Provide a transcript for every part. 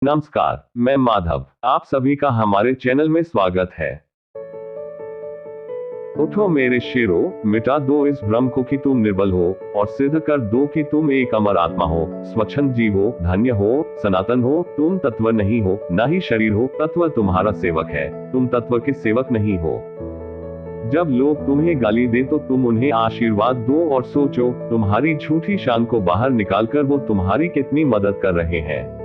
नमस्कार, मैं माधव। आप सभी का हमारे चैनल में स्वागत है। उठो मेरे शेरों, मिटा दो इस भ्रम को कि तुम निर्बल हो, और सिद्ध कर दो कि तुम एक अमर आत्मा हो, स्वच्छंद जीव हो, धन्य हो, सनातन हो। तुम तत्व नहीं हो, ना ही शरीर हो, तत्व तुम्हारा सेवक है, तुम तत्व के सेवक नहीं हो। जब लोग तुम्हें गाली दें तो तुम उन्हें आशीर्वाद दो और सोचो, तुम्हारी झूठी शान को बाहर निकालकर वो तुम्हारी कितनी मदद कर रहे हैं।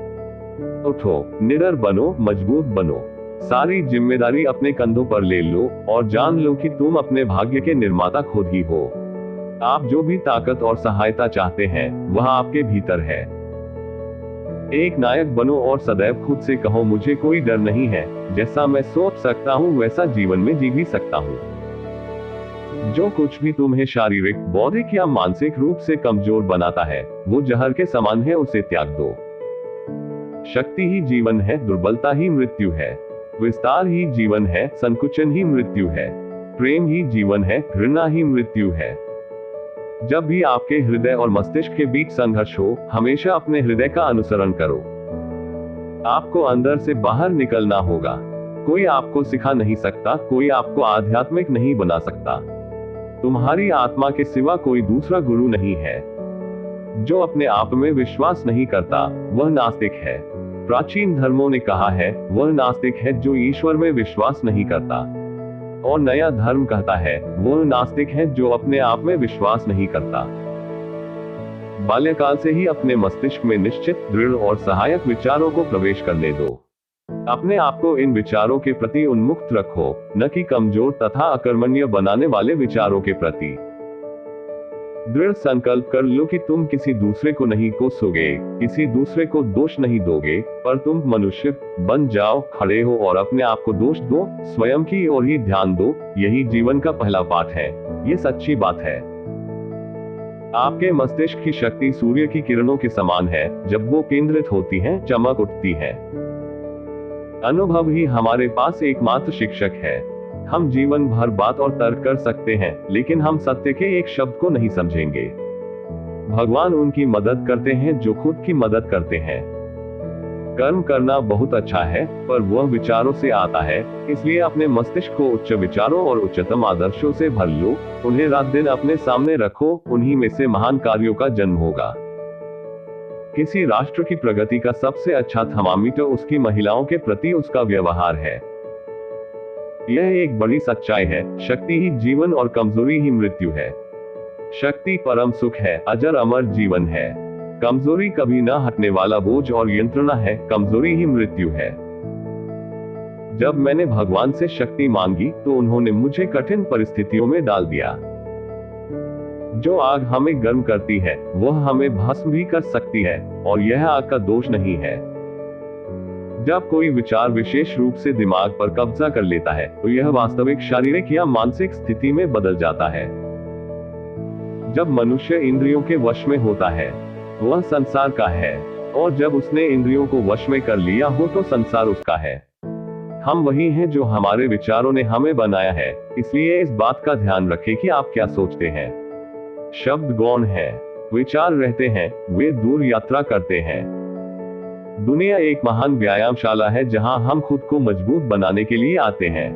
उठो, निडर बनो, मजबूत बनो, सारी जिम्मेदारी अपने कंधों पर ले लो, और जान लो कि तुम अपने भाग्य के निर्माता खुद ही हो। आप जो भी ताकत और सहायता चाहते हैं, वह आपके भीतर है। एक नायक बनो और सदैव खुद से कहो, मुझे कोई डर नहीं है, जैसा मैं सोच सकता हूँ वैसा जीवन में जी भी सकता हूँ। जो कुछ भी तुम्हें शारीरिक, बौद्धिक या मानसिक रूप से कमजोर बनाता है, वो जहर के समान है, उसे त्याग दो। शक्ति ही जीवन है, दुर्बलता ही मृत्यु है। विस्तार ही जीवन है, संकुचन ही मृत्यु है। प्रेम ही जीवन है, घृणा ही मृत्यु है। जब भी आपके हृदय और मस्तिष्क के बीच संघर्ष हो, हमेशा अपने हृदय का अनुसरण करो। आपको अंदर से बाहर निकलना होगा। कोई आपको सिखा नहीं सकता, कोई आपको आध्यात्मिक नहीं बना सकता। तुम्हारी आत्मा के सिवा कोई दूसरा गुरु नहीं है। जो अपने आप में विश्वास नहीं करता, वह नास्तिक है। प्राचीन धर्मों ने कहा है, वह नास्तिक है जो ईश्वर में विश्वास नहीं करता। और नया धर्म कहता है, वह नास्तिक है जो अपने आप में विश्वास नहीं करता। बाल्यकाल से ही अपने मस्तिष्क में निश्चित, दृढ़ और सहायक विचारों को प्रवेश करने दो। अपने आप को इन विचारों के प्रति उन्मुक्त रखो, न कि कमजोर तथा अकर्मण्य बनाने वाले विचारों के प्रति। दृढ़ संकल्प कर लो कि तुम किसी दूसरे को नहीं कोसोगे, किसी दूसरे को दोष नहीं दोगे, पर तुम मनुष्य बन जाओ, खड़े हो और अपने आप को दोष दो, स्वयं की ओर ही ध्यान दो। यही जीवन का पहला पाठ है। ये सच्ची बात है। आपके मस्तिष्क की शक्ति सूर्य की किरणों के समान है, जब वो केंद्रित होती है, चमक उठती है। अनुभव ही हमारे पास एकमात्र शिक्षक है। हम जीवन भर बात और तर्क कर सकते हैं, लेकिन हम सत्य के एक शब्द को नहीं समझेंगे। भगवान उनकी मदद करते हैं जो खुद की मदद करते हैं। कर्म करना बहुत अच्छा है, पर वह विचारों से आता है, इसलिए अपने मस्तिष्क को उच्च विचारों और उच्चतम आदर्शों से भर लो, उन्हें रात दिन अपने सामने रखो, उन्हीं में से महान कार्यों का जन्म होगा। किसी राष्ट्र की प्रगति का सबसे अच्छा थर्मामीटर उसकी महिलाओं के प्रति उसका व्यवहार है। यह एक बड़ी सच्चाई है। शक्ति ही जीवन और कमजोरी ही मृत्यु है। शक्ति परम सुख है, अजर अमर जीवन है। कमजोरी कभी न हटने वाला बोझ और यंत्रणा है, कमजोरी ही मृत्यु है। जब मैंने भगवान से शक्ति मांगी तो उन्होंने मुझे कठिन परिस्थितियों में डाल दिया। जो आग हमें गर्म करती है, वह हमें भस्म भी कर सकती है, और यह आग का दोष नहीं है। जब कोई विचार विशेष रूप से दिमाग पर कब्जा कर लेता है, तो यह वास्तविक शारीरिक या मानसिक स्थिति में बदल जाता है। जब मनुष्य इंद्रियों के वश में होता है, वह संसार का है, और जब उसने इंद्रियों को वश में कर लिया हो तो संसार उसका है। हम वही हैं जो हमारे विचारों ने हमें बनाया है, इसलिए इस बात का ध्यान रखें कि आप क्या सोचते हैं। शब्द गौण है, विचार रहते हैं, वे दूर यात्रा करते हैं। दुनिया एक महान व्यायामशाला है जहां हम खुद को मजबूत बनाने के लिए आते हैं।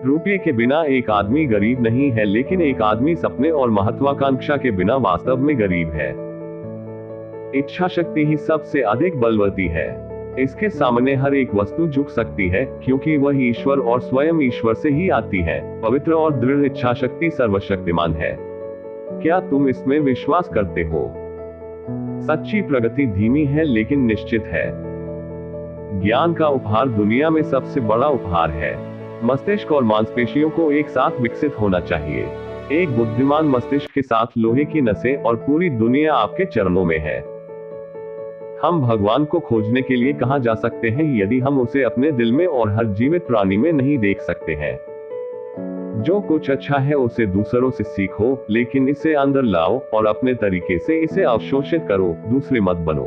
रुपये के बिना एक आदमी गरीब नहीं है, लेकिन एक आदमी सपने और महत्वाकांक्षा के बिना वास्तव में गरीब है। इच्छा शक्ति ही सबसे अधिक बलवती है। इसके सामने हर एक वस्तु झुक सकती है, क्योंकि वह ईश्वर और स्वयं ईश्वर से ही आती है। पवित्र और दृढ़ इच्छा शक्ति सर्वशक्तिमान है। क्या तुम इसमें विश्वास करते हो? सच्ची प्रगति धीमी है लेकिन निश्चित है। ज्ञान का उपहार दुनिया में सबसे बड़ा उपहार है। मस्तिष्क और मांसपेशियों को एक साथ विकसित होना चाहिए। एक बुद्धिमान मस्तिष्क के साथ लोहे की नसें और पूरी दुनिया आपके चरणों में है। हम भगवान को खोजने के लिए कहां जा सकते हैं यदि हम उसे अपने दिल में और हर जीवित प्राणी में नहीं देख सकते हैं? जो कुछ अच्छा है उसे दूसरों से सीखो, लेकिन इसे अंदर लाओ और अपने तरीके से इसे अवशोषित करो, दूसरे मत बनो।